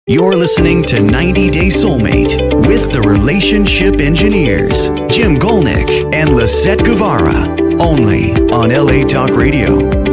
You're listening to 90 Day Soulmate with the Relationship Engineers, Jim Golnick and Lisett Guevara, only on LA Talk Radio.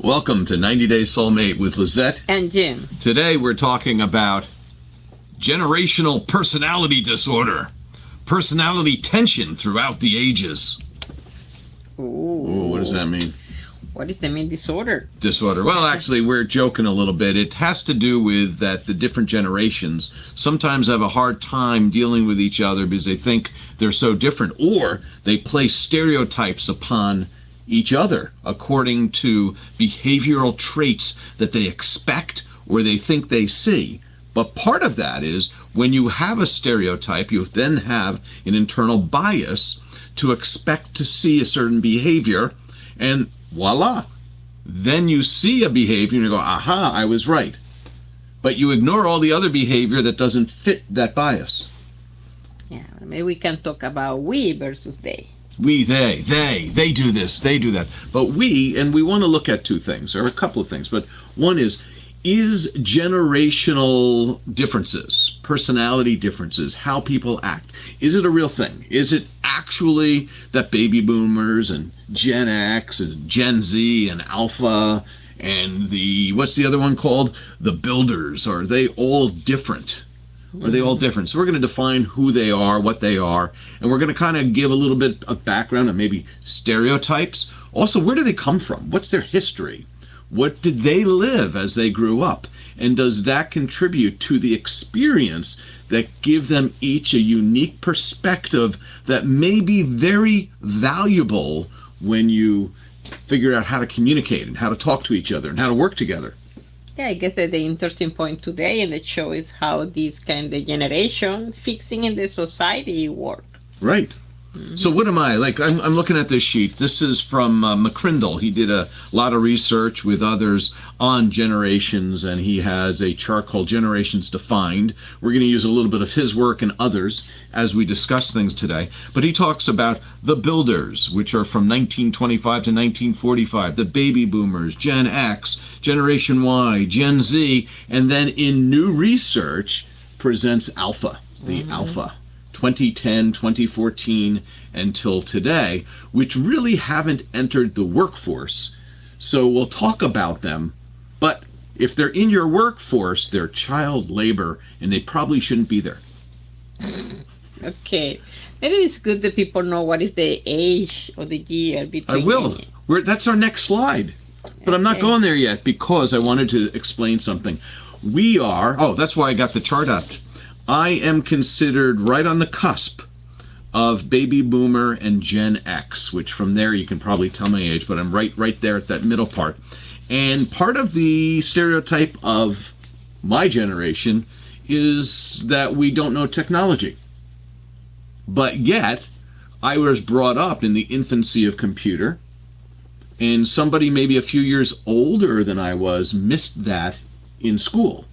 Welcome to 90 Day Soulmate with Lisett and Jim. Today we're talking about generational personality disorder, tension throughout the ages. Ooh, what does that mean? What does that mean, disorder? Disorder. Well, actually, we're joking a little bit. It has to do with that the different generations sometimes have a hard time dealing with each other because they think they're so different, or they place stereotypes upon each other according to behavioral traits that they expect or they think they see. But part of that is when you have a stereotype, you then have an internal bias to expect to see a certain behavior, and voila, then you see a behavior and you go, aha, I was right. But you ignore all the other behavior that doesn't fit that bias. Yeah, maybe we can talk about we versus they. We, they do this, they do that. But we want to look at two things, or a couple of things. But one is generational differences, personality differences, how people act, is it a real thing? Is it actually that baby boomers and Gen X and Gen Z and Alpha and what's the other one called? The builders, are they all different? Are they all different? So we're going to define who they are, what they are, and we're going to kind of give a little bit of background and maybe stereotypes. Also, where do they come from? What's their history? What did they live as they grew up? And does that contribute to the experience that give them each a unique perspective that may be very valuable when you figure out how to communicate and how to talk to each other and how to work together? Yeah, I guess that the interesting point today in the show is how this kind of generation fixing in the society work. Right. Mm-hmm. So what am I? I'm looking at this sheet. This is from McCrindle. He did a lot of research with others on generations, and he has a chart called Generations Defined. We're going to use a little bit of his work and others as we discuss things today. But he talks about the builders, which are from 1925 to 1945, the baby boomers, Gen X, Generation Y, Gen Z, and then in new research presents Alpha, the Alpha. 2010, 2014, until today, which really haven't entered the workforce. So we'll talk about them, but if they're in your workforce, they're child labor, and they probably shouldn't be there. Okay. Maybe it's good that people know what is the age of the year between. I will. That's our next slide. But I'm not going there yet because I wanted to explain something. That's why I got the chart up. I am considered right on the cusp of baby boomer and Gen X, which from there you can probably tell my age, but I'm right there at that middle part. And part of the stereotype of my generation is that we don't know technology. But yet, I was brought up in the infancy of computer, and somebody maybe a few years older than I was missed that in school.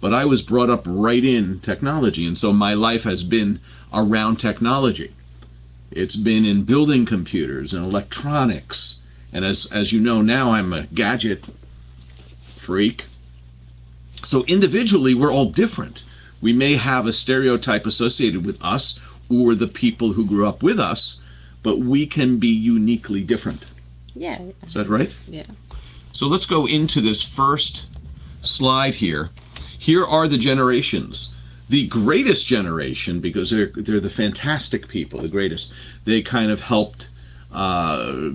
But I was brought up right in technology, and so my life has been around technology. It's been in building computers and electronics, and as you know now, I'm a gadget freak. So individually, we're all different. We may have a stereotype associated with us or the people who grew up with us, but we can be uniquely different. Yeah. Is that right? Yeah. So let's go into this first slide here. Here are the generations. The greatest generation, because they're the fantastic people, the greatest. They kind of helped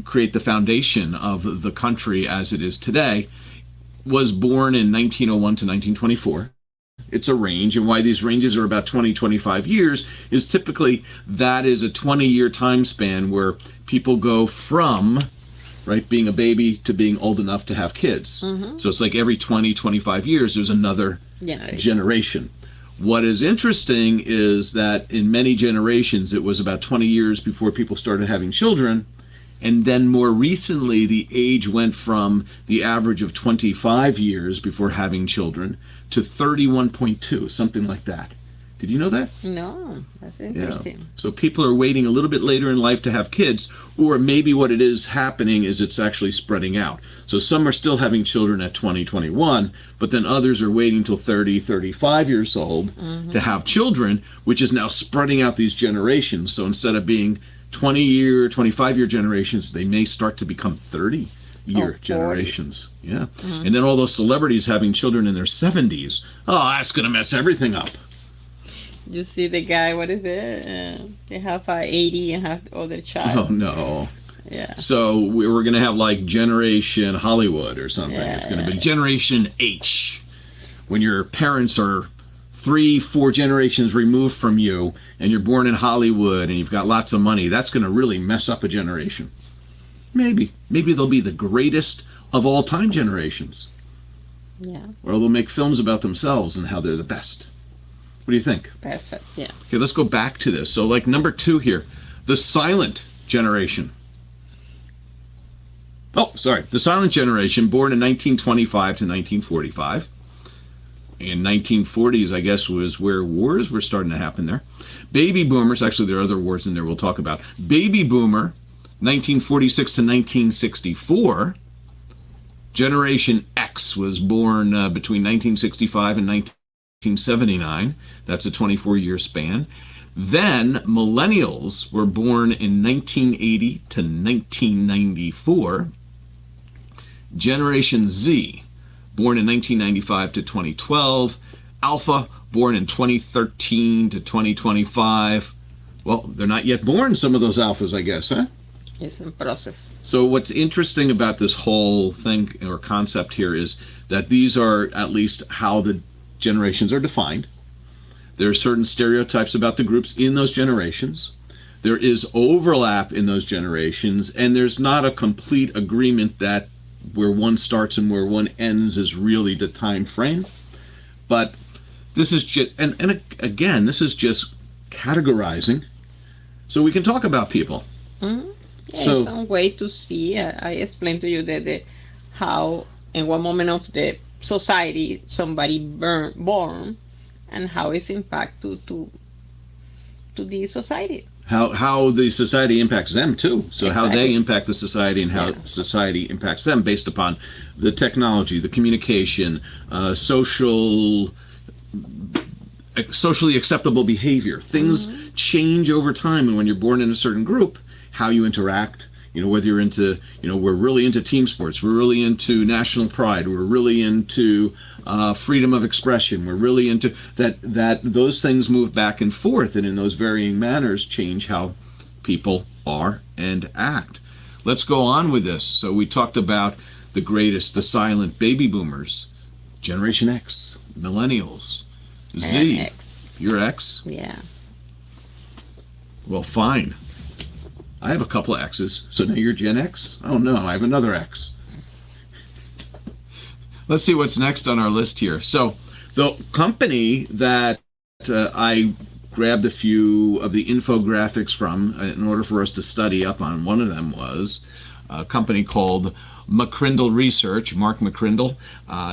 create the foundation of the country as it is today, was born in 1901 to 1924. It's a range, and why these ranges are about 20, 25 years is typically that is a 20-year time span where people go from being a baby to being old enough to have kids. Mm-hmm. So it's like every 20, 25 years, there's another generation. What is interesting is that in many generations, it was about 20 years before people started having children. And then more recently, the age went from the average of 25 years before having children to 31.2, something like that. Did you know that? No, that's interesting. Yeah. So people are waiting a little bit later in life to have kids, or maybe what it is happening is it's actually spreading out. So some are still having children at 20, 21, but then others are waiting till 30, 35 years old to have children, which is now spreading out these generations. So instead of being 20-year, 25-year generations, they may start to become 30-year generations. Yeah. And then all those celebrities having children in their 70s. Oh, that's going to mess everything up. You see the guy, what is it? They have 80 and have other child. Oh, no. Yeah. So we're going to have like Generation Hollywood or something. Yeah, It's going to be Generation H. When your parents are 3-4 generations removed from you and you're born in Hollywood and you've got lots of money, that's going to really mess up a generation. Maybe. Maybe they'll be the greatest of all time generations. Yeah. Or they'll make films about themselves and how they're the best. What do you think? Perfect. Yeah. Okay, let's go back to this. So like number 2 here, the silent generation. Oh, sorry. The silent generation, born in 1925 to 1945. In 1940s, I guess, was where wars were starting to happen there. Baby boomers, actually there are other wars in there we'll talk about. Baby boomer, 1946 to 1964. Generation X was born between 1965 and 1979. That's a 24-year span. Then millennials were born in 1980 to 1994. Generation Z, born in 1995 to 2012. Alpha, born in 2013 to 2025. Well, they're not yet born, some of those alphas, I guess, huh? It's in process. So what's interesting about this whole thing or concept here is that these are at least how the generations are defined. There are certain stereotypes about the groups in those generations. There is overlap in those generations, and there's not a complete agreement that where one starts and where one ends is really the time frame. But this is just, and again, this is just categorizing so we can talk about people. Mm-hmm. Yeah, So- some way to see. I explained to you that how in one moment of the society somebody born and how it's impact to the society. How the society impacts them too. So how they Exactly. impact the society and how Yeah. society impacts them based upon the technology, the communication, socially acceptable behavior. Things change over time, and when you're born in a certain group, how you interact, whether you're into, we're really into team sports, we're really into national pride, we're really into freedom of expression, we're really into that those things move back and forth, and in those varying manners change how people are and act. Let's go on with this. So we talked about the silent baby boomers, Generation X, millennials, Z. X. You're X? Yeah. Well, fine. I have a couple of X's, so now you're Gen X? Oh no, I have another X. Let's see what's next on our list here. So the company that I grabbed a few of the infographics from in order for us to study up on, one of them was a company called McCrindle Research, Mark McCrindle.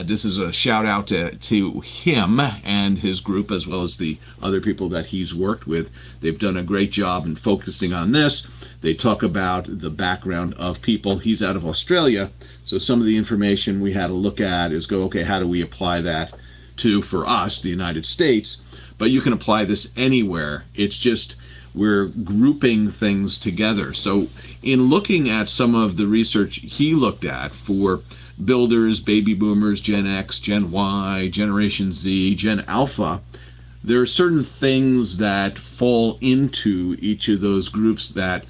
This is a shout out to him and his group, as well as the other people that he's worked with. They've done a great job in focusing on this. They talk about the background of people. He's out of Australia, so some of the information we had to look at is okay, how do we apply that to, for us, the United States? But you can apply this anywhere. It's just we're grouping things together. So in looking at some of the research he looked at for builders, baby boomers, Gen X, Gen Y, Generation Z, Gen Alpha, there are certain things that fall into each of those groups that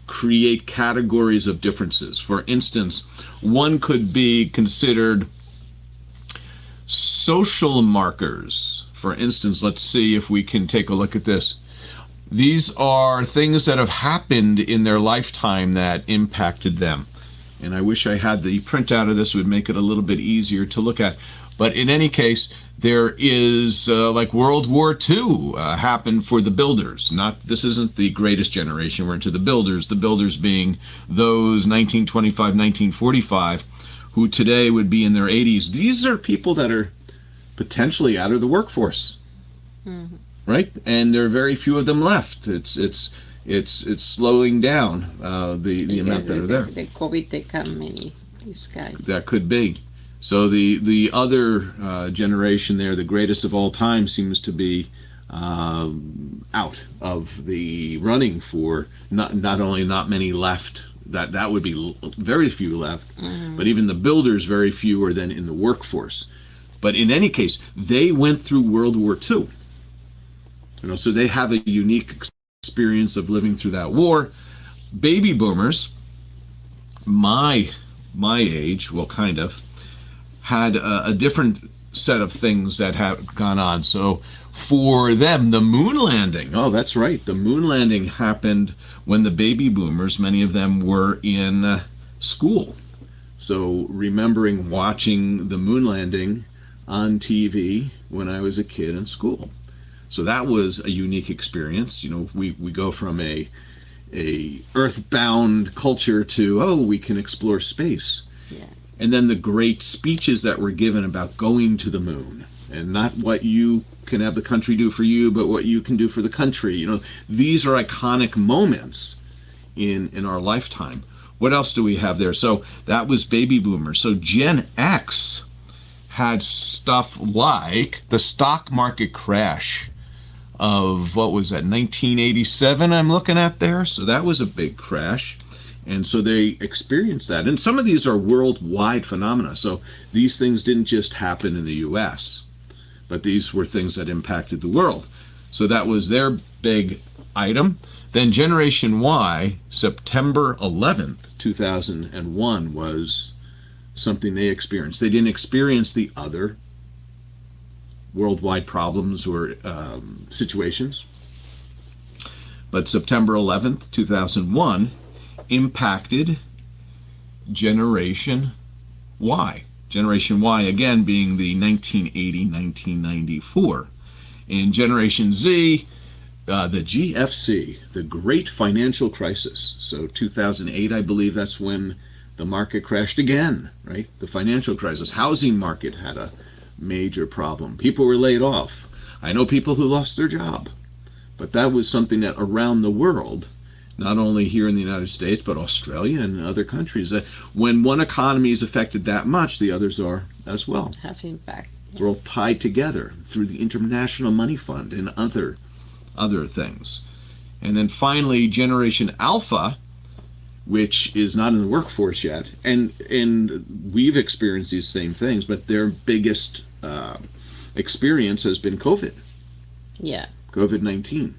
create categories of differences. For instance, one could be considered social markers. For instance, let's see if we can take a look at this. These are things that have happened in their lifetime that impacted them. And I wish I had the printout of this, would make it a little bit easier to look at. But in any case, there is like World War II happened for the builders. This isn't the greatest generation. We're into the builders. The builders being those 1925, 1945, who today would be in their 80s. These are people that are potentially out of the workforce, right? And there are very few of them left. It's slowing down the amount that are there. The COVID take up many. This guy. That could be. So the other generation there, the greatest of all time, seems to be out of the running for not only not many left. That would be very few left, but even the builders, very few are then in the workforce. But in any case, they went through World War II. So they have a unique experience of living through that war. Baby boomers, my age, well, kind of, had a different set of things that have gone on. So for them, the moon landing, oh, that's right, the moon landing happened when the baby boomers, many of them were in school. So remembering watching the moon landing on TV when I was a kid in school. So that was a unique experience. We go from a earthbound culture to, we can explore space. Yeah. And then the great speeches that were given about going to the moon, and not what you can have the country do for you, but what you can do for the country. These are iconic moments in our lifetime. What else do we have there? So that was baby boomers. So Gen X had stuff like the stock market crash of, what was that, 1987 I'm looking at there. So that was a big crash. And so they experienced that. And some of these are worldwide phenomena. So these things didn't just happen in the US, but these were things that impacted the world. So that was their big item. Then Generation Y, September 11th, 2001 was something they experienced. They didn't experience the other worldwide problems or situations. But September 11th, 2001 impacted Generation Y. Generation Y, again, being the 1980-1994. In Generation Z, the GFC, the Great Financial Crisis. So 2008, I believe that's when the market crashed again, right? The financial crisis. Housing market had a major problem. People were laid off. I know people who lost their job. But that was something that around the world, not only here in the United States, but Australia and other countries, when one economy is affected that much, the others are as well. Have impact. We're all tied together through the International Money Fund and other things. And then finally, Generation Alpha, which is not in the workforce yet, and we've experienced these same things, but their biggest experience has been COVID. Yeah. COVID-19.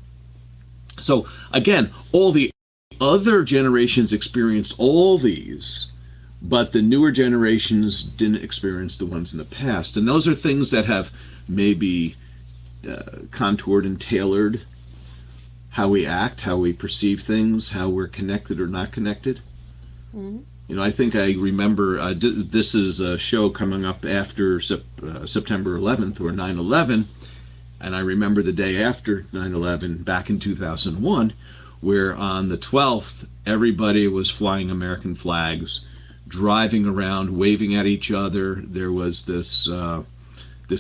So again, all the other generations experienced all these, but the newer generations didn't experience the ones in the past. And those are things that have maybe contoured and tailored how we act, how we perceive things, how we're connected or not connected. Mm-hmm. I think I remember, this is a show coming up after September 11th or 9/11, and I remember the day after 9/11 back in 2001, where on the 12th, everybody was flying American flags, driving around, waving at each other. There was this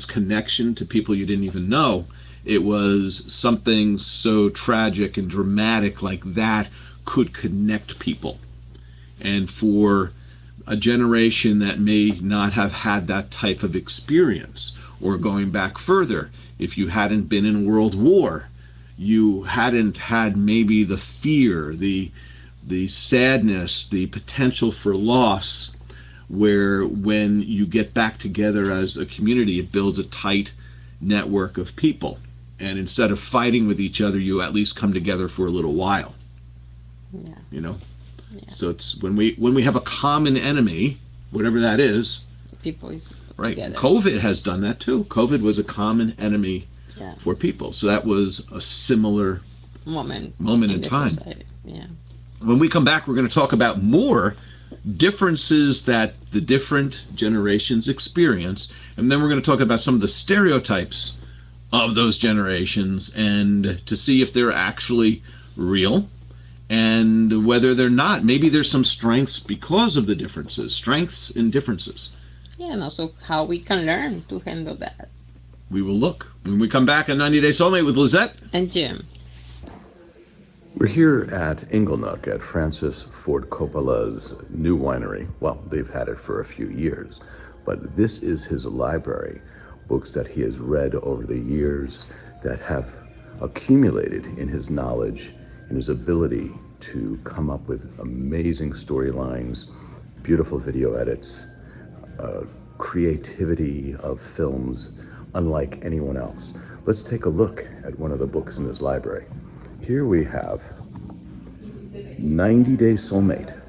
connection to people you didn't even know. It was something so tragic and dramatic like that could connect people. And for a generation that may not have had that type of experience, or going back further, if you hadn't been in World War, you hadn't had maybe the fear, the sadness, the potential for loss, where when you get back together as a community, it builds a tight network of people. And instead of fighting with each other, you at least come together for a little while. Yeah. Yeah. So it's when we have a common enemy, whatever that is. People is right. Together. COVID has done that too. COVID was a common enemy for people. So that was a similar moment in time. Society. Yeah. When we come back, we're going to talk about more differences that the different generations experience, and then we're going to talk about some of the stereotypes of those generations and to see if they're actually real and whether they're not. Maybe there's some strengths because of the differences, strengths and differences. Yeah, and also how we can learn to handle that. We will look when we come back on 90 Day Soulmate with Lisett and Jim. We're here at Inglenook at Francis Ford Coppola's new winery. Well, they've had it for a few years, but this is his library. Books that he has read over the years that have accumulated in his knowledge and his ability to come up with amazing storylines, beautiful video edits, creativity of films unlike anyone else. Let's take a look at one of the books in his library. Here we have 90 Day Soulmate,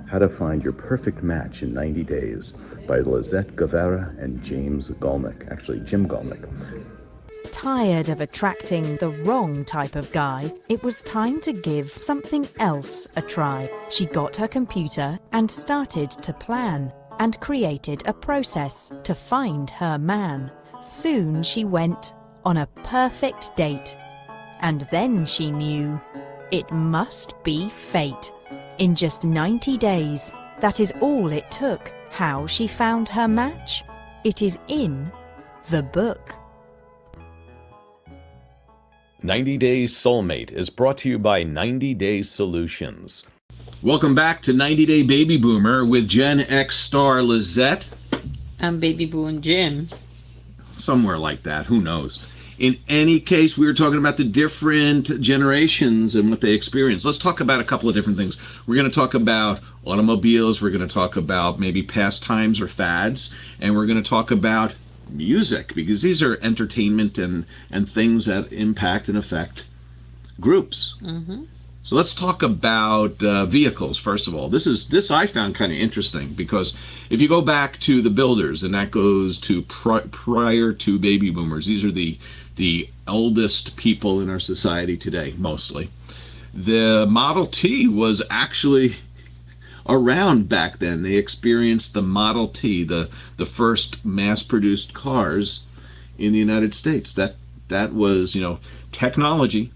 How to Find Your Perfect Match in 90 Days by Lisett Guevara and James Golnick, actually Jim Golnick. Tired of attracting the wrong type of guy, it was time to give something else a try. She got her computer and started to plan and created a process to find her man. Soon she went on a perfect date. And then she knew it must be fate. In just 90 days, that is all it took. How she found her match? It is in the book. 90 Days Soulmate is brought to you by 90 Day Solutions. Welcome back to 90 Day Baby Boomer with Gen X star Lisett. And Baby Boom Jim. Somewhere like that, who knows. In any case, we were talking about the different generations and what they experience. Let's talk about a couple of different things. We're going to talk about automobiles. We're going to talk about maybe pastimes or fads. And we're going to talk about music, because these are entertainment and things that impact and affect groups. Mm-hmm. So let's talk about vehicles, first of all. This I found kind of interesting, because if you go back to the builders, and that goes to prior to baby boomers, these are the eldest people in our society today, mostly. The Model T was actually around back then. They experienced the Model T, the first mass-produced cars in the United States. That was, technology.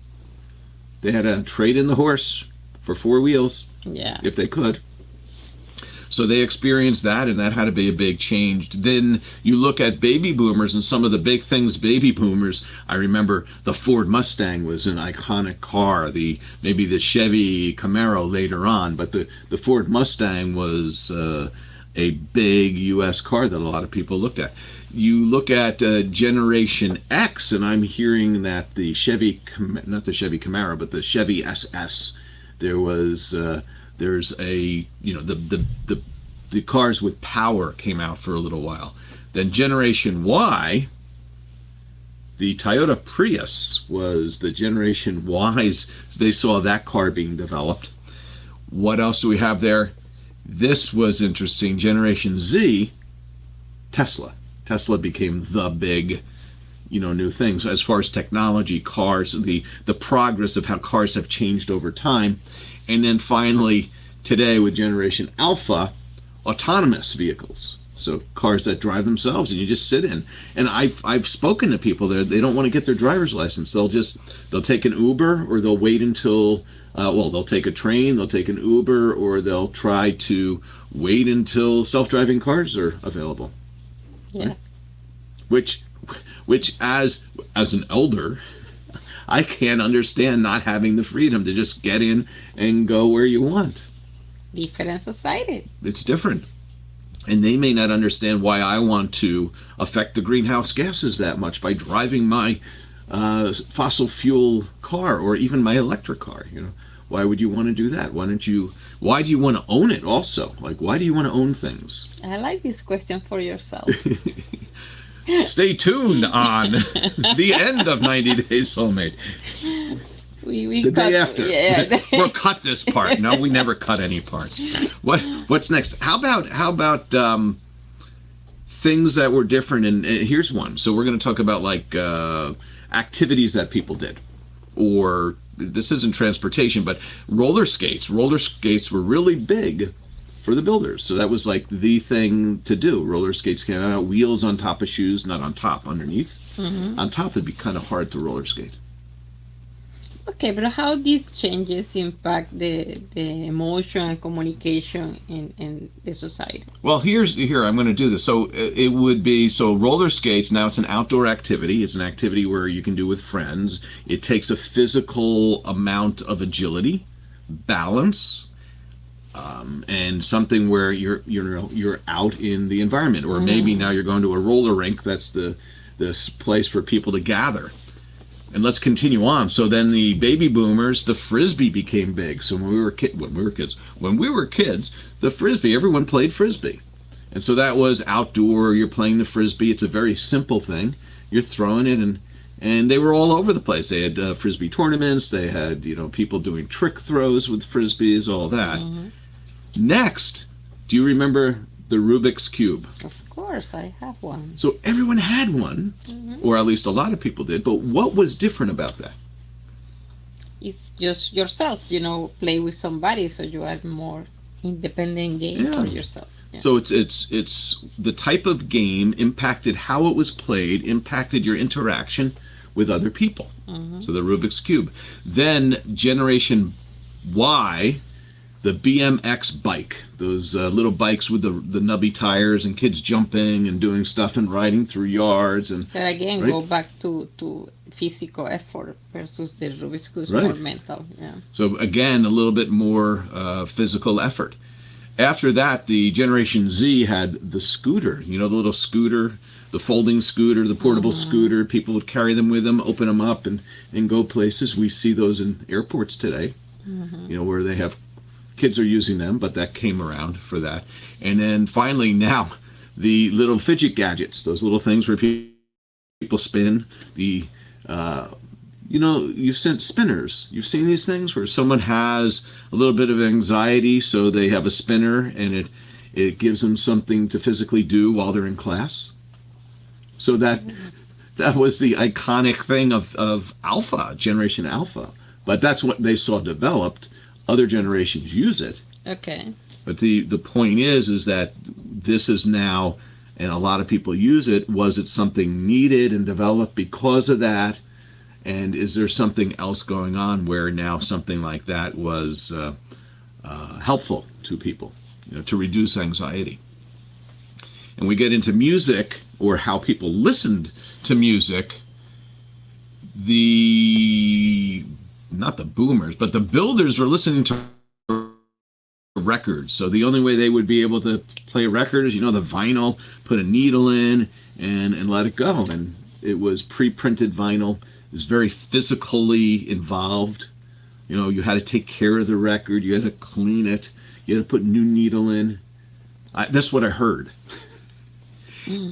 They had to trade in the horse for four wheels, if they could. So they experienced that, and that had to be a big change. Then you look at baby boomers and some of the big things baby boomers. I remember the Ford Mustang was an iconic car. Maybe the Chevy Camaro later on, but the Ford Mustang was a big U.S. car that a lot of people looked at. You look at Generation X, and I'm hearing that the not the Chevy Camaro, but the Chevy SS, there's the cars with power came out for a little while. Then Generation Y, the Toyota Prius was the Generation Y's. They saw that car being developed. What else do we have there? This was interesting. Generation Z, Tesla. Tesla became the big, new things as far as technology, cars, the progress of how cars have changed over time. And then finally, today with Generation Alpha, autonomous vehicles. So cars that drive themselves and you just sit in. And I've spoken to people there, they don't want to get their driver's license. They'll take an Uber, or they'll wait until, they'll take a train, they'll take an Uber, or they'll try to wait until self-driving cars are available. Yeah. Which as an elder, I can't understand not having the freedom to just get in and go where you want. Different society. It's different. And they may not understand why I want to affect the greenhouse gases that much by driving my fossil fuel car, or even my electric car. Why would you want to do that? Why do you want to own it also? Like, why do you want to own things? I like this question for yourself. Stay tuned on the end of 90 Days Soulmate. We the cut, day after. Yeah. We'll cut this part. No, we never cut any parts. What's next? How about things that were different? And here's one. So we're going to talk about activities that people did, or this isn't transportation, but roller skates. Roller skates were really big for the builders. So that was like the thing to do. Roller skates came out, wheels on top of shoes, not on top, underneath. On top it'd be kind of hard to roller skate. Okay, but how these changes impact the emotion and communication in the society? Well, here I'm going to do this. So it would be, so roller skates, now it's an outdoor activity. It's an activity where you can do with friends. It takes a physical amount of agility, balance, and something where you're out in the environment, or maybe now you're going to a roller rink. That's this place for people to gather. And let's continue on. So then the baby boomers, the frisbee became big. So when we were kids, the frisbee, everyone played frisbee. And so that was outdoor, you're playing the frisbee. It's a very simple thing. You're throwing it, and they were all over the place. They had frisbee tournaments, they had, people doing trick throws with frisbees, all that. Next, do you remember the Rubik's Cube? Of course, I have one. So everyone had one, or at least a lot of people did, but what was different about that? It's just yourself, play with somebody, so you are more independent game for yourself. Yeah. So it's the type of game impacted how it was played, impacted your interaction with other people. So the Rubik's Cube. Then Generation Y, the BMX bike, those little bikes with the nubby tires and kids jumping and doing stuff and riding through yards. And but again, right? Go back to physical effort versus the Rubik's Cube, more mental. Yeah. So again, a little bit more physical effort. After that, the Generation Z had the scooter, the little scooter, the folding scooter, the portable scooter. People would carry them with them, open them up, and go places. We see those in airports today, where they have kids are using them, but that came around for that. And then finally now, the little fidget gadgets, those little things where people spin, you've seen spinners. You've seen these things where someone has a little bit of anxiety, so they have a spinner, and it gives them something to physically do while they're in class. So that was the iconic thing of Alpha, Generation Alpha. But that's what they saw developed. Other generations use it. Okay. But the point is that this is now, and a lot of people use it. Was it something needed and developed because of that? And is there something else going on where now something like that was helpful to people, to reduce anxiety? And we get into music, or how people listened to music. Not the boomers, but the builders were listening to records. So the only way they would be able to play a record is, the vinyl, put a needle in and let it go. And it was pre-printed vinyl. It was very physically involved. You had to take care of the record. You had to clean it. You had to put new needle in. That's what I heard.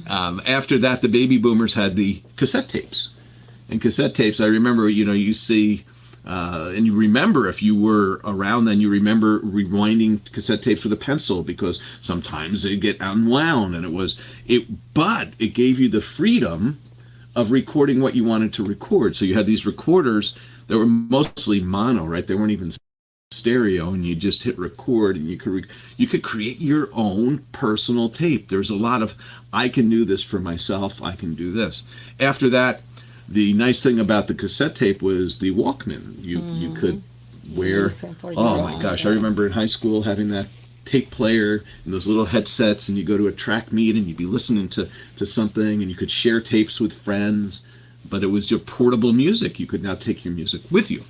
After that, the baby boomers had the cassette tapes. And cassette tapes, I remember, you see, and you remember, if you were around then, you remember rewinding cassette tapes with a pencil, because sometimes they'd get unwound, but it gave you the freedom of recording what you wanted to record. So you had these recorders that were mostly mono, right? They weren't even stereo, and you just hit record, and you could create your own personal tape. There's a lot of, I can do this for myself, I can do this. After that, the nice thing about the cassette tape was the Walkman. You could wear, oh my gosh, I remember in high school having that tape player and those little headsets, and you go to a track meet and you'd be listening to something, and you could share tapes with friends, but it was your portable music. You could now take your music with you,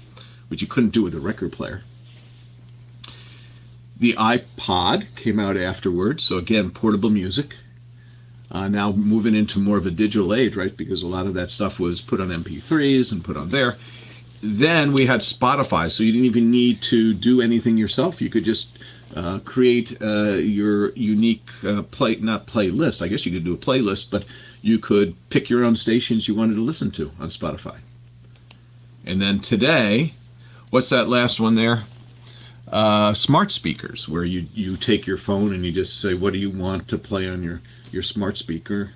which you couldn't do with a record player. The iPod came out afterwards, so again, portable music. Now moving into more of a digital age, right? Because a lot of that stuff was put on MP3s and put on there. Then we had Spotify, so you didn't even need to do anything yourself. You could just create your unique playlist. I guess you could do a playlist, but you could pick your own stations you wanted to listen to on Spotify. And then today, what's that last one there? Smart speakers, where you take your phone and you just say, what do you want to play on your smart speaker,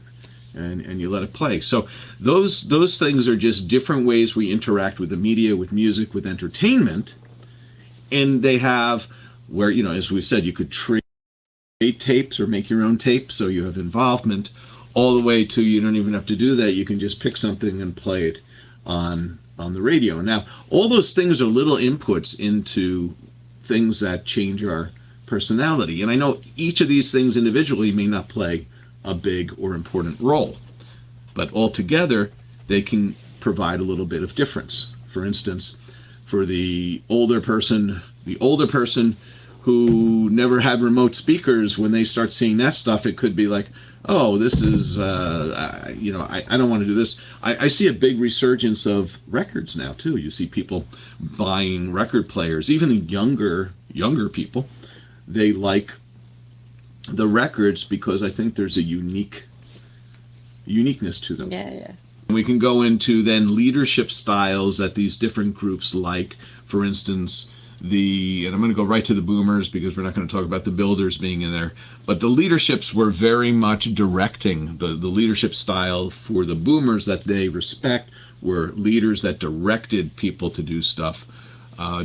and you let it play. So those things are just different ways we interact with the media, with music, with entertainment. And they have, where, as we said, you could trade tapes or make your own tapes so you have involvement, all the way to you don't even have to do that. You can just pick something and play it on the radio. Now, all those things are little inputs into things that change our personality. And I know each of these things individually may not play a big or important role, but altogether they can provide a little bit of difference. For instance, for the older person who never had remote speakers, when they start seeing that stuff, it could be like, oh, this is, I don't want to do this. I see a big resurgence of records now, too. You see people buying record players, even the younger people. They like the records because I think there's a uniqueness to them. Yeah. We can go into then leadership styles that these different groups like. For instance, and I'm going to go right to the boomers because we're not going to talk about the builders being in there, but the leaderships were very much directing. The leadership style for the boomers that they respect were leaders that directed people to do stuff.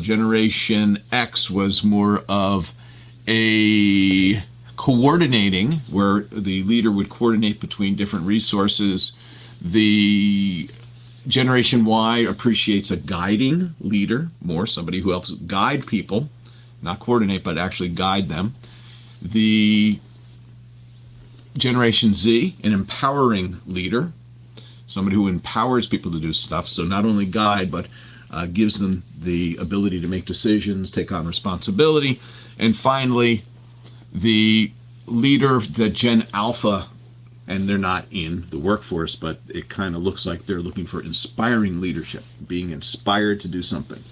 Generation X was more of a coordinating, where the leader would coordinate between different resources. The Generation Y appreciates a guiding leader more, somebody who helps guide people, not coordinate, but actually guide them. The Generation Z, an empowering leader, somebody who empowers people to do stuff, so not only guide, but gives them the ability to make decisions, take on responsibility. And finally, the leader, the Gen Alpha, and they're not in the workforce, but it kind of looks like they're looking for inspiring leadership, being inspired to do something.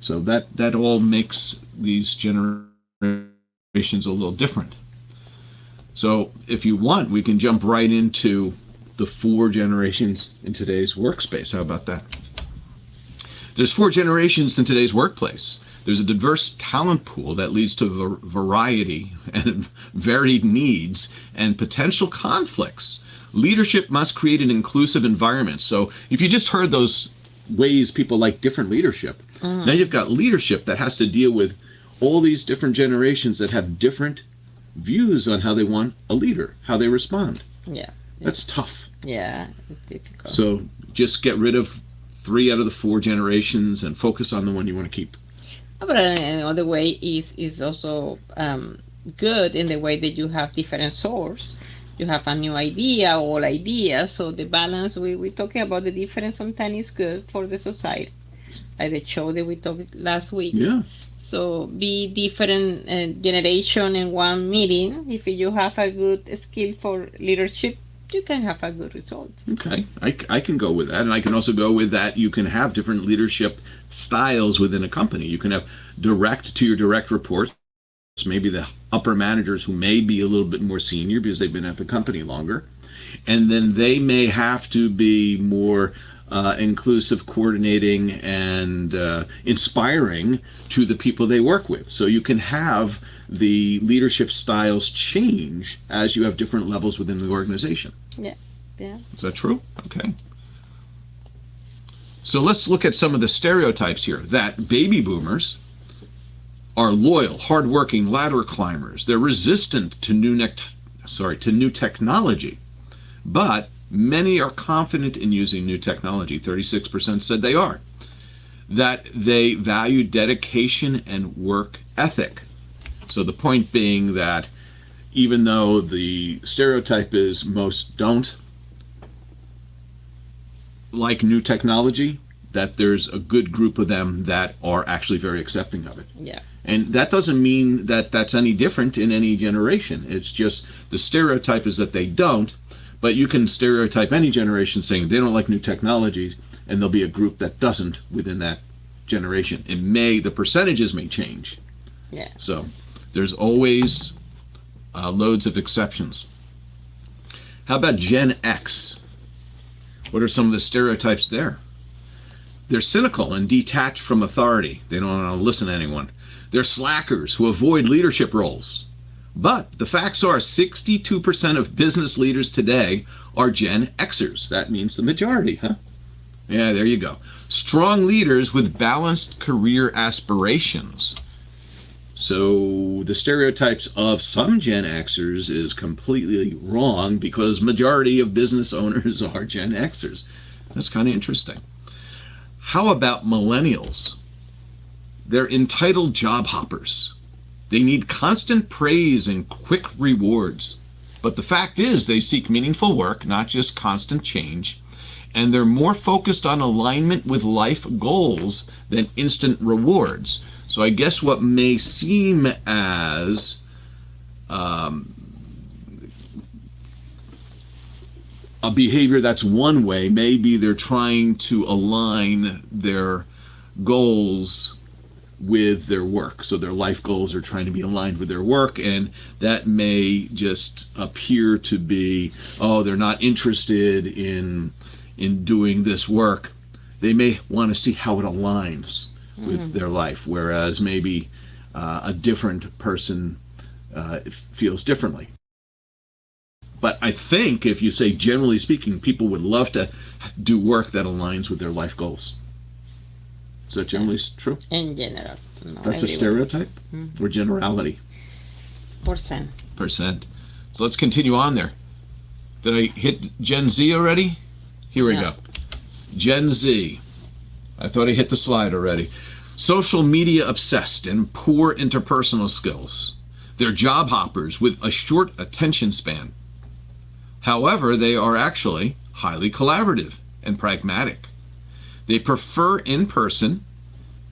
So that all makes these generations a little different. So if you want, we can jump right into the 4 generations in today's workspace. How about that? There's 4 generations in today's workplace. There's a diverse talent pool that leads to variety and varied needs and potential conflicts. Leadership must create an inclusive environment. So if you just heard those ways people like different leadership, now you've got leadership that has to deal with all these different generations that have different views on how they want a leader, how they respond. Yeah. That's tough. Yeah, it's difficult. So just get rid of 3 out of the 4 generations and focus on the one you want to keep. But another way is also good in the way that you have different source. You have a new idea, old idea. So the balance, we're talking about the difference sometimes is good for the society. Like the show that we talked last week. Yeah. So be different generation in one meeting. If you have a good skill for leadership, you can have a good result. Okay, I can go with that. And I can also go with that you can have different leadership styles within a company. You can have direct to your direct reports, maybe the upper managers who may be a little bit more senior because they've been at the company longer. And then they may have to be more inclusive, coordinating, and inspiring to the people they work with. So you can have the leadership styles change as you have different levels within the organization. Yeah. Is that true? Okay. So let's look at some of the stereotypes here. That baby boomers are loyal, hardworking ladder climbers. They're resistant to new technology, but many are confident in using new technology. 36% said they are. That they value dedication and work ethic. So the point being that even though the stereotype is most don't like new technology, that there's a good group of them that are actually very accepting of it. Yeah. And that doesn't mean that that's any different in any generation. It's just the stereotype is that they don't, but you can stereotype any generation saying they don't like new technologies, and there'll be a group that doesn't within that generation. The percentages may change. Yeah. So there's always loads of exceptions. How about Gen X? What are some of the stereotypes there? They're cynical and detached from authority. They don't want to listen to anyone. They're slackers who avoid leadership roles. But the facts are 62% of business leaders today are Gen Xers. That means the majority, huh? Yeah, there you go. Strong leaders with balanced career aspirations. So the stereotypes of some Gen Xers is completely wrong because majority of business owners are Gen Xers. That's kind of interesting. How about millennials? They're entitled job hoppers. They need constant praise and quick rewards. But the fact is they seek meaningful work, not just constant change. And they're more focused on alignment with life goals than instant rewards. So I guess what may seem as a behavior that's one way, maybe they're trying to align their goals with their work. So their life goals are trying to be aligned with their work, and that may just appear to be, oh, they're not interested in doing this work. They may want to see how it aligns with their life, whereas maybe a different person feels differently. But I think if you say generally speaking, people would love to do work that aligns with their life goals. Is that generally true? In general. No, That's a stereotype or generality? Percent. So let's continue on there. Did I hit Gen Z already? Here we go. Gen Z. I thought I hit the slide already. Social media obsessed and poor interpersonal skills. They're job hoppers with a short attention span. However, they are actually highly collaborative and pragmatic. They prefer in-person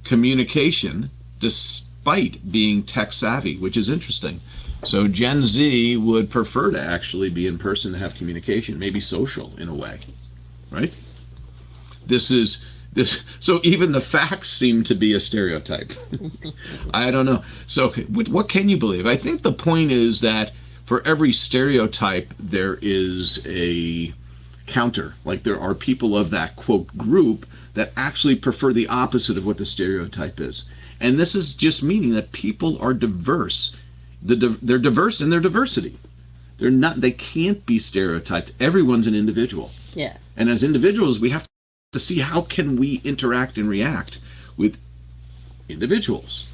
communication despite being tech savvy, which is interesting. So Gen Z would prefer to actually be in person to have communication, maybe social in a way, right? So even the facts seem to be a stereotype. I don't know. So what can you believe? I think the point is that for every stereotype, there is a counter. Like there are people of that, quote, group that actually prefer the opposite of what the stereotype is. And this is just meaning that people are diverse. They're diverse in their diversity. They can't be stereotyped. Everyone's an individual. Yeah. And as individuals, we have to see how can we interact and react with individuals.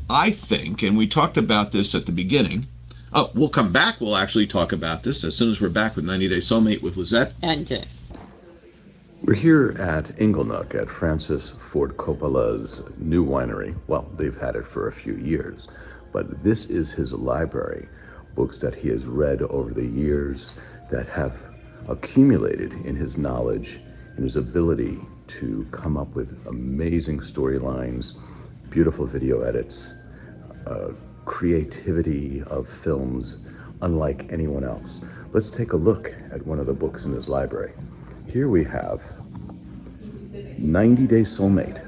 I think, and we talked about this at the beginning. Oh, we'll come back. We'll actually talk about this as soon as we're back with 90 Day Soulmate with Lisett. And Jim. We're here at Inglenook at Francis Ford Coppola's new winery. Well, they've had it for a few years, but this is his library, books that he has read over the years that have accumulated in his knowledge and his ability to come up with amazing storylines, beautiful video edits, creativity of films unlike anyone else. Let's take a look at one of the books in his library. Here we have 90 Day Soulmate,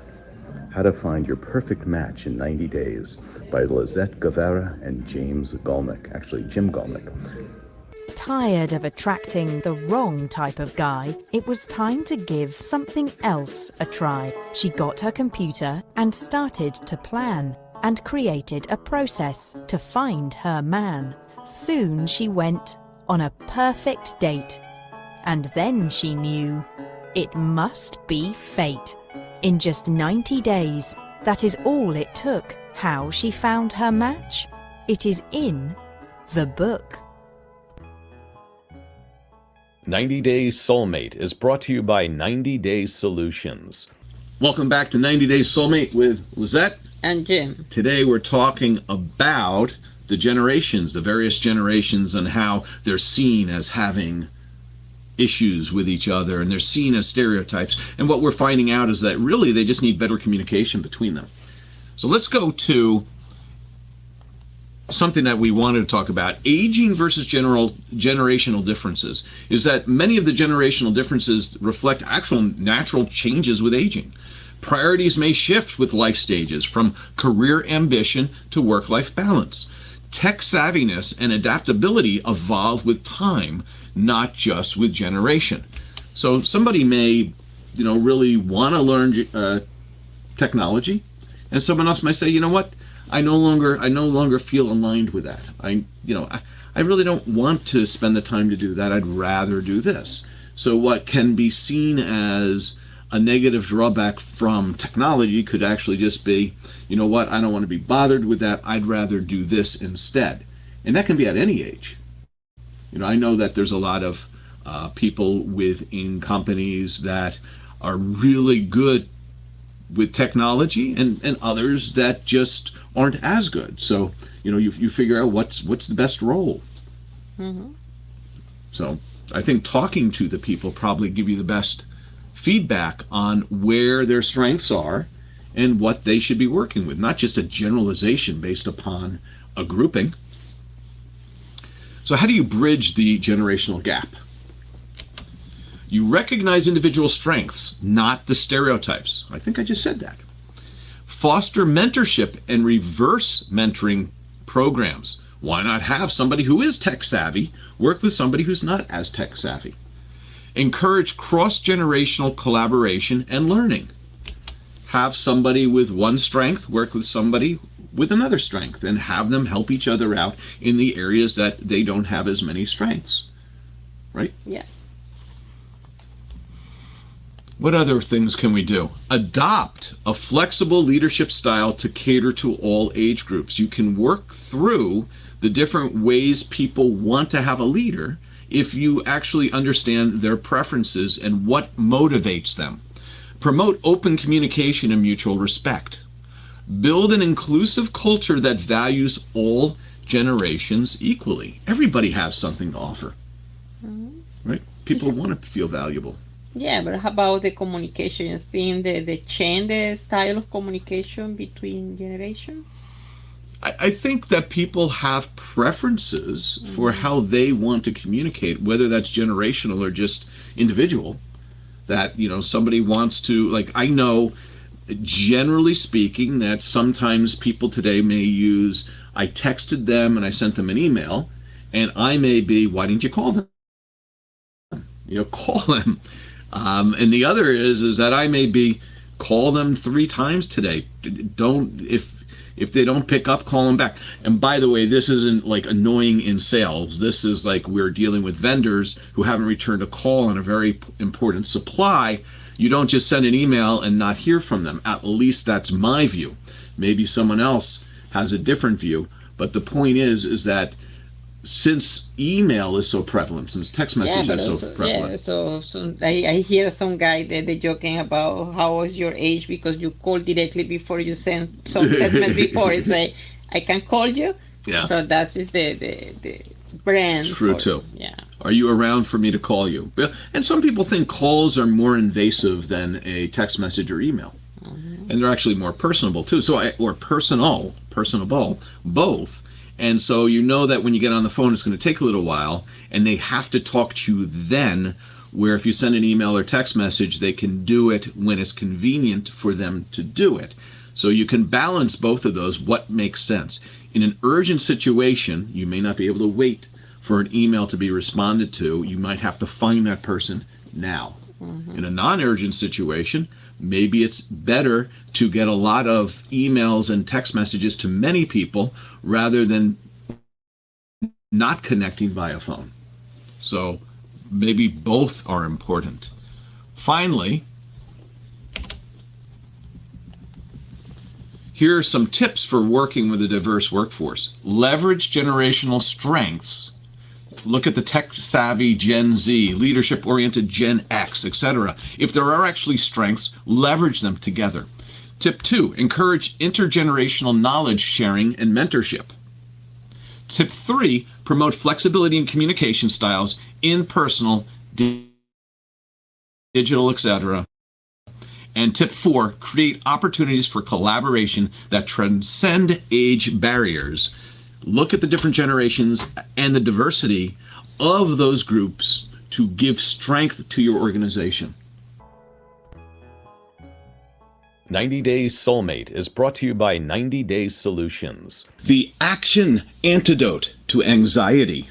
How to Find Your Perfect Match in 90 Days by Lisett Guevara and James Golnick, actually Jim Golnick. Tired of attracting the wrong type of guy, it was time to give something else a try. She got her computer and started to plan and created a process to find her man. Soon she went on a perfect date. And then she knew it must be fate. In just 90 days, that is all it took. How she found her match? It is in the book. 90 Days Soulmate is brought to you by 90 Days Solutions. Welcome back to 90 Days Soulmate with Lisett. And Jim. Today we're talking about the generations, the various generations, and how they're seen as having issues with each other, and they're seen as stereotypes. And what we're finding out is that really they just need better communication between them. So let's go to something that we wanted to talk about. Aging versus generational differences. Is that many of the generational differences reflect actual natural changes with aging. Priorities may shift with life stages, from career ambition to work-life balance. Tech savviness and adaptability evolve with time, not just with generation. So somebody may, really want to learn technology, and someone else might say, you know what, I no longer feel aligned with that. I really don't want to spend the time to do that. I'd rather do this. So what can be seen as a negative drawback from technology could actually just be, you know what, I don't want to be bothered with that. I'd rather do this instead. And that can be at any age. You know, I know that there's a lot of people within companies that are really good with technology and others that just aren't as good. So, you know, you figure out what's the best role. Mm-hmm. So I think talking to the people probably give you the best feedback on where their strengths are and what they should be working with, not just a generalization based upon a grouping. So how do you bridge the generational gap? You recognize individual strengths, not the stereotypes. I think I just said that. Foster mentorship and reverse mentoring programs. Why not have somebody who is tech savvy work with somebody who's not as tech savvy? Encourage cross-generational collaboration and learning. Have somebody with one strength work with somebody with another strength and have them help each other out in the areas that they don't have as many strengths. Right? Yeah. What other things can we do? Adopt a flexible leadership style to cater to all age groups. You can work through the different ways people want to have a leader if you actually understand their preferences and what motivates them. Promote open communication and mutual respect. Build an inclusive culture that values all generations equally. Everybody has something to offer, right? People want to feel valuable. Yeah, but how about the communication? You think the change the style of communication between generations? I think that people have preferences for how they want to communicate, whether that's generational or just individual. That, you know, somebody wants to, like, I know, generally speaking, that sometimes people today may use, I texted them and I sent them an email, and I may be, why didn't you call them? You know, call them. And the other is that I may be, call them 3 times today. Don't, if they don't pick up, call them back. And by the way, this isn't like annoying in sales. This is like we're dealing with vendors who haven't returned a call on a very important supply. You don't just send an email and not hear from them. At least that's my view. Maybe someone else has a different view. But the point is that since email is so prevalent, since text message is so prevalent. Yeah, so I hear some guy that they're joking about how was your age because you call directly before you send some text message before and say, I can call you. Yeah. So that is the brand. True too. Yeah. Are you around for me to call you? And some people think calls are more invasive than a text message or email. Mm-hmm. And they're actually more personable too. Or personable, both. And so you know that when you get on the phone, it's going to take a little while, and they have to talk to you then, where if you send an email or text message, they can do it when it's convenient for them to do it. So you can balance both of those, what makes sense. In an urgent situation, you may not be able to wait for an email to be responded to. You might have to find that person now. Mm-hmm. In a non-urgent situation, maybe it's better to get a lot of emails and text messages to many people rather than not connecting via phone. So maybe both are important. Finally, here are some tips for working with a diverse workforce. Leverage generational strengths. Look at the tech-savvy Gen Z, leadership-oriented Gen X, etc. If there are actually strengths, leverage them together. Tip 2, encourage intergenerational knowledge sharing and mentorship. Tip 3, promote flexibility in communication styles, in personal, digital, etc. And tip 4, create opportunities for collaboration that transcend age barriers. Look at the different generations and the diversity of those groups to give strength to your organization. 90 Days Soulmate is brought to you by 90 Days Solutions. The action antidote to anxiety,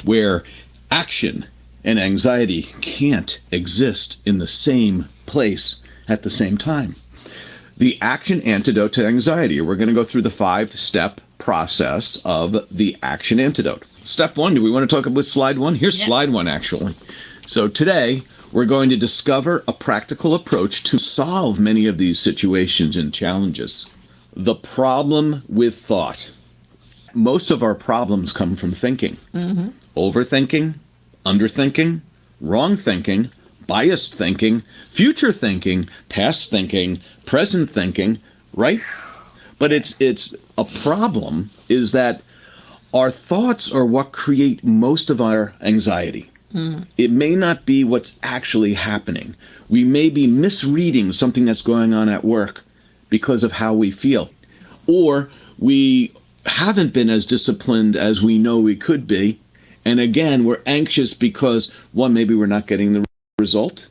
where action and anxiety can't exist in the same place at the same time. The action antidote to anxiety. We're going to go through the 5-step process of the action antidote. Step 1, do we want to talk about slide 1? Here's slide 1, actually. So today, we're going to discover a practical approach to solve many of these situations and challenges. The problem with thought. Most of our problems come from thinking. Overthinking, underthinking, wrong thinking, biased thinking, future thinking, past thinking, present thinking, right? But it's a problem is that our thoughts are what create most of our anxiety. It may not be what's actually happening. We may be misreading something that's going on at work because of how we feel. Or we haven't been as disciplined as we know we could be. And again, we're anxious because, one, maybe we're not getting the result.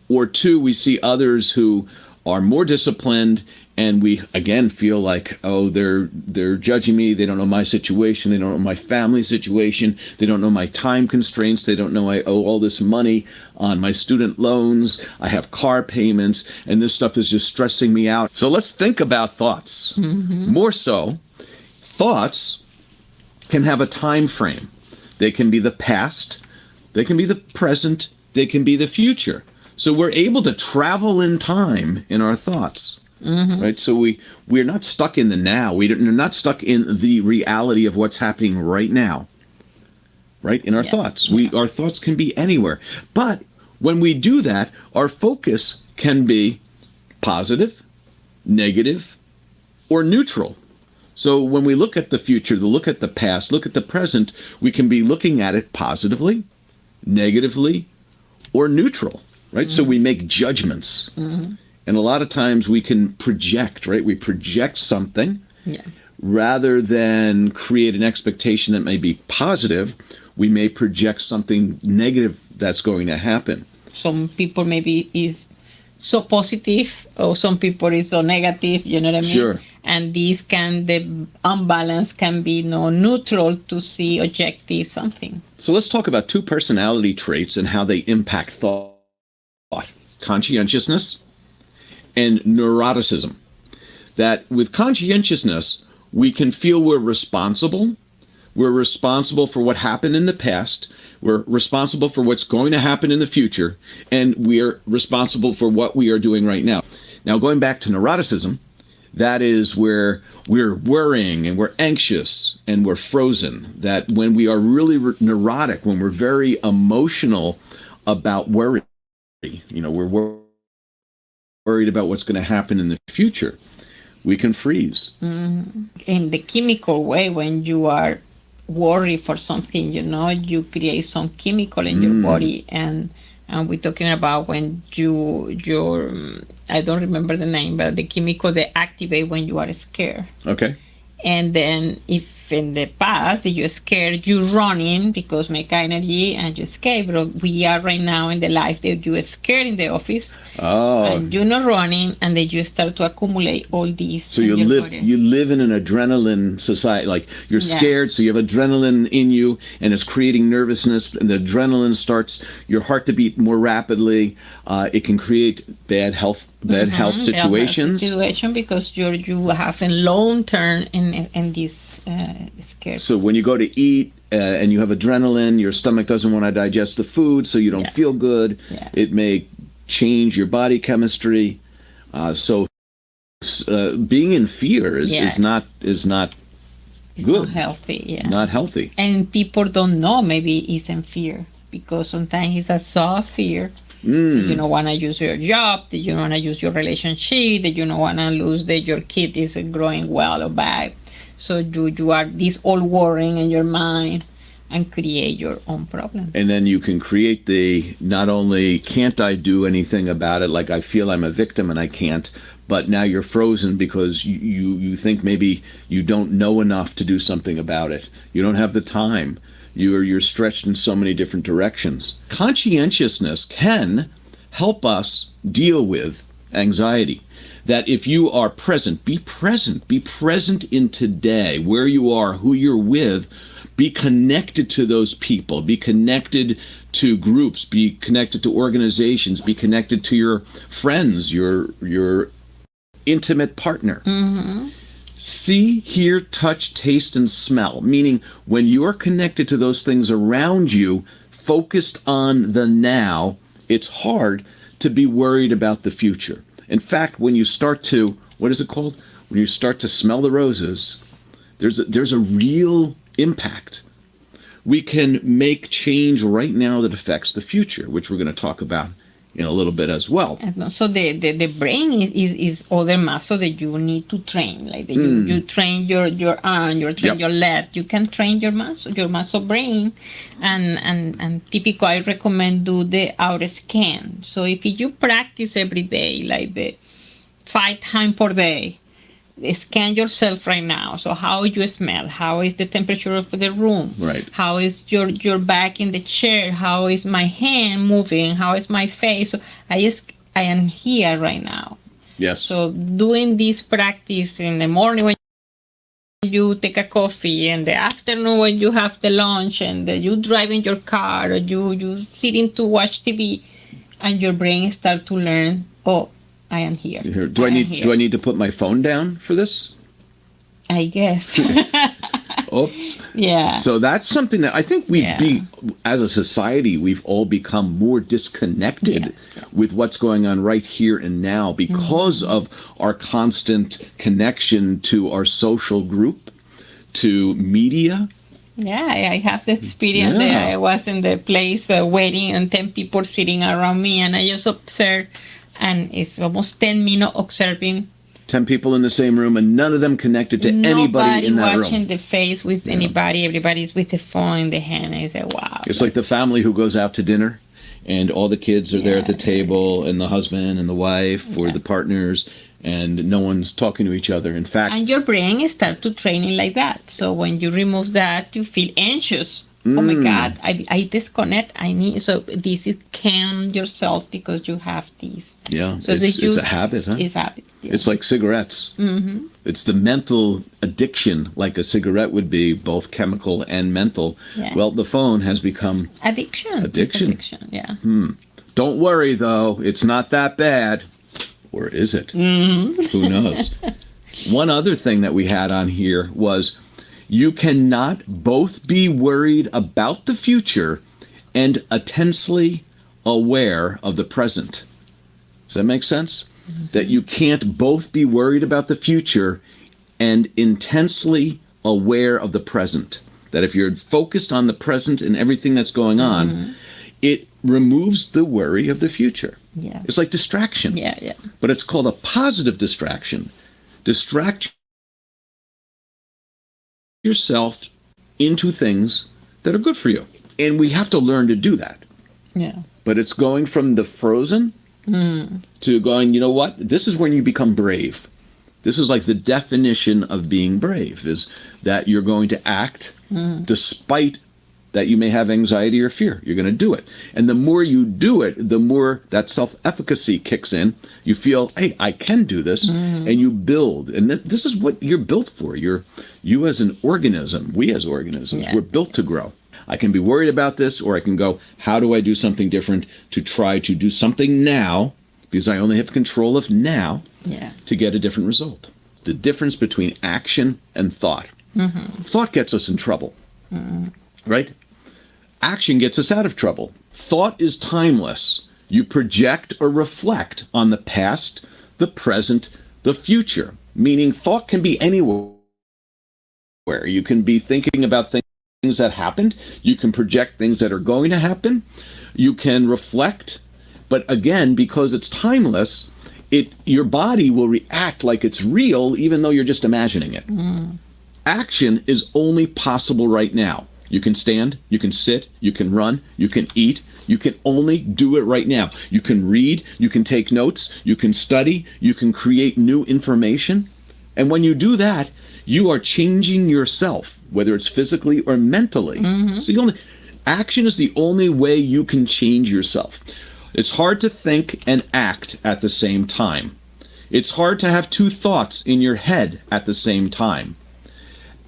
Or two, we see others who are more disciplined and we, again, feel like, oh, they're judging me. They don't know my situation. They don't know my family situation. They don't know my time constraints. They don't know I owe all this money on my student loans. I have car payments, and this stuff is just stressing me out. So let's think about thoughts. More so, thoughts can have a time frame. They can be the past. They can be the present. They can be the future. So we're able to travel in time in our thoughts. Right, so we're not stuck in the now. We're not stuck in the reality of what's happening right now. Right, in our thoughts, our thoughts can be anywhere. But when we do that, our focus can be positive, negative, or neutral. So when we look at the future, look at the past, look at the present, we can be looking at it positively, negatively, or neutral. Right, so we make judgments. And a lot of times we can project, right? We project something rather than create an expectation that may be positive. We may project something negative that's going to happen. Some people maybe is so positive, or some people is so negative, you know what I mean? Sure. And the unbalance can be neutral to see objective something. So let's talk about two personality traits and how they impact thought. Conscientiousness and neuroticism. That with conscientiousness, we can feel we're responsible. We're responsible for what happened in the past. We're responsible for what's going to happen in the future. And we're responsible for what we are doing right now. Now, going back to neuroticism, that is where we're worrying and we're anxious and we're frozen. That when we are really neurotic, when we're very emotional about worry, we're worried about what's going to happen in the future, we can freeze. In the chemical way, when you are worried for something, you create some chemical in your body, and we're talking about when your I don't remember the name, but the chemical they activate when you are scared. Okay. And then if in the past you're scared, you run in because make energy and you escape. But we are right now in the life that you are scared in the office. And you're not running, and then you start to accumulate all these. So you live in an adrenaline society. Like you're scared, so you have adrenaline in you, and it's creating nervousness. And the adrenaline starts your heart to beat more rapidly. It can create bad health situations. Situation because you have a long term in this scared. So when you go to eat and you have adrenaline, your stomach doesn't want to digest the food, so you don't feel good. It may change your body chemistry. So being in fear is not good. Not healthy. Not healthy. And people don't know maybe it's in fear because sometimes it's a soft fear. That you don't want to use your job, that you don't want to use your relationship, that you don't want to lose that your kid is growing well or bad. So you are this all worrying in your mind and create your own problem. And then you can create not only can't I do anything about it, like I feel I'm a victim and I can't, but now you're frozen because you think maybe you don't know enough to do something about it. You don't have the time. You're stretched in so many different directions. Conscientiousness can help us deal with anxiety. That if you are present, be present in today, where you are, who you're with, be connected to those people, be connected to groups, be connected to organizations, be connected to your friends, your intimate partner. See, hear, touch, taste, and smell. Meaning, when you're connected to those things around you, focused on the now, it's hard to be worried about the future. In fact, when you start to, what is it called? When you start to smell the roses, there's a real impact. We can make change right now that affects the future, which we're going to talk about in a little bit as well. And also the brain is other muscle that you need to train. Like you train your arm, you train your leg. You can train your muscle brain. And typically I recommend do the outer scan. So if you practice every day, like the 5 times per day, scan yourself right now. So how you smell, how is the temperature of the room, right? How is your back in the chair, how is my hand moving, how is my face. So I am here right now. Yes. So doing this practice in the morning when you take a coffee, and the afternoon when you have the lunch, and you drive in your car, or you sitting to watch TV, and your brain start to learn, oh, I am here. Do I need to put my phone down for this? I guess. Oops. Yeah. So that's something that I think as a society, we've all become more disconnected with what's going on right here and now because of our constant connection to our social group, to media. Yeah, I have the experience that I was in the place waiting, and 10 people sitting around me, and I just observed. And it's almost 10 minutes observing. 10 people in the same room, and none of them connected to anybody in that room. Nobody watching the face with anybody. Everybody's with the phone in the hand. And I said, wow. It's like the family who goes out to dinner, and all the kids are there at the table, and the husband and the wife or the partners, and no one's talking to each other. In fact... And your brain starts to training like that. So when you remove that, you feel anxious. Oh my God, I disconnect. So this is calm yourself because you have these. Yeah, so it's a habit, huh? It's a habit. Yeah. It's like cigarettes. Mm-hmm. It's the mental addiction, like a cigarette would be, both chemical and mental. Yeah. Well, the phone has become... Addiction. Yeah. Don't worry, though. It's not that bad. Or is it? Mm-hmm. Who knows? One other thing that we had on here was... You cannot both be worried about the future and intensely aware of the present. Does that make sense? Mm-hmm. That you can't both be worried about the future and intensely aware of the present. That if you're focused on the present and everything that's going on, it removes the worry of the future. Yeah. It's like distraction. Yeah. But it's called a positive distraction. Distract yourself into things that are good for you. And we have to learn to do that. Yeah. But it's going from the frozen to going, you know what? This is when you become brave. This is like the definition of being brave, is that you're going to act despite that you may have anxiety or fear. You're going to do it. And the more you do it, the more that self-efficacy kicks in. You feel, hey, I can do this. And you build. And this is what you're built for. You as an organism, we as organisms, we're built to grow. I can be worried about this, or I can go, how do I do something different to try to do something now, because I only have control of now, to get a different result. The difference between action and thought. Thought gets us in trouble. Right? Action gets us out of trouble. Thought is timeless. You project or reflect on the past, the present, the future. Meaning thought can be anywhere. You can be thinking about things that happened. You can project things that are going to happen. You can reflect. But again, because it's timeless, your body will react like it's real, even though you're just imagining it. Action is only possible right now. You can stand, you can sit, you can run, you can eat. You can only do it right now. You can read, you can take notes, you can study, you can create new information. And when you do that, you are changing yourself, whether it's physically or mentally. So action is the only way you can change yourself. It's hard to think and act at the same time. It's hard to have two thoughts in your head at the same time.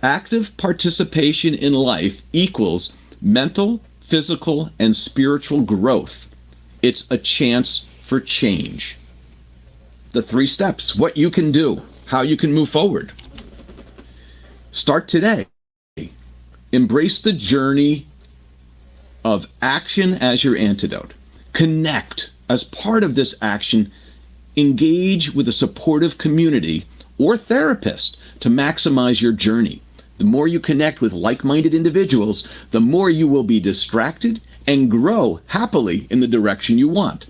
Active participation in life equals mental, physical, and spiritual growth. It's a chance for change. The 3 steps, what you can do, how you can move forward. Start today. Embrace the journey of action as your antidote. Connect. As part of this action, engage with a supportive community or therapist to maximize your journey. The more you connect with like-minded individuals, the more you will be distracted and grow happily in the direction you want.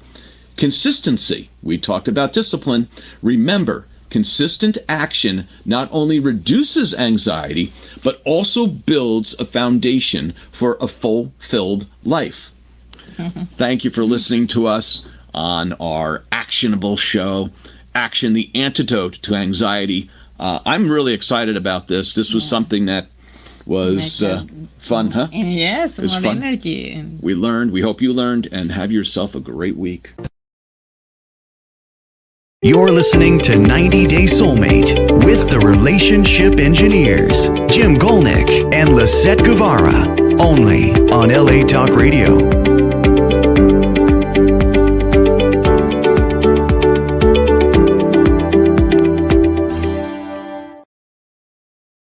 Consistency. We talked about discipline. Remember, consistent action not only reduces anxiety, but also builds a foundation for a fulfilled life. Thank you for listening to us on our actionable show, Action, the Antidote to Anxiety. I'm really excited about this. This was something that was fun, huh? Yes, It was more fun. energy. We learned. We hope you learned, and have yourself a great week. You're listening to 90 Day Soulmate with the Relationship Engineers, Jim Golnick and Lisett Guevara, only on LA Talk Radio.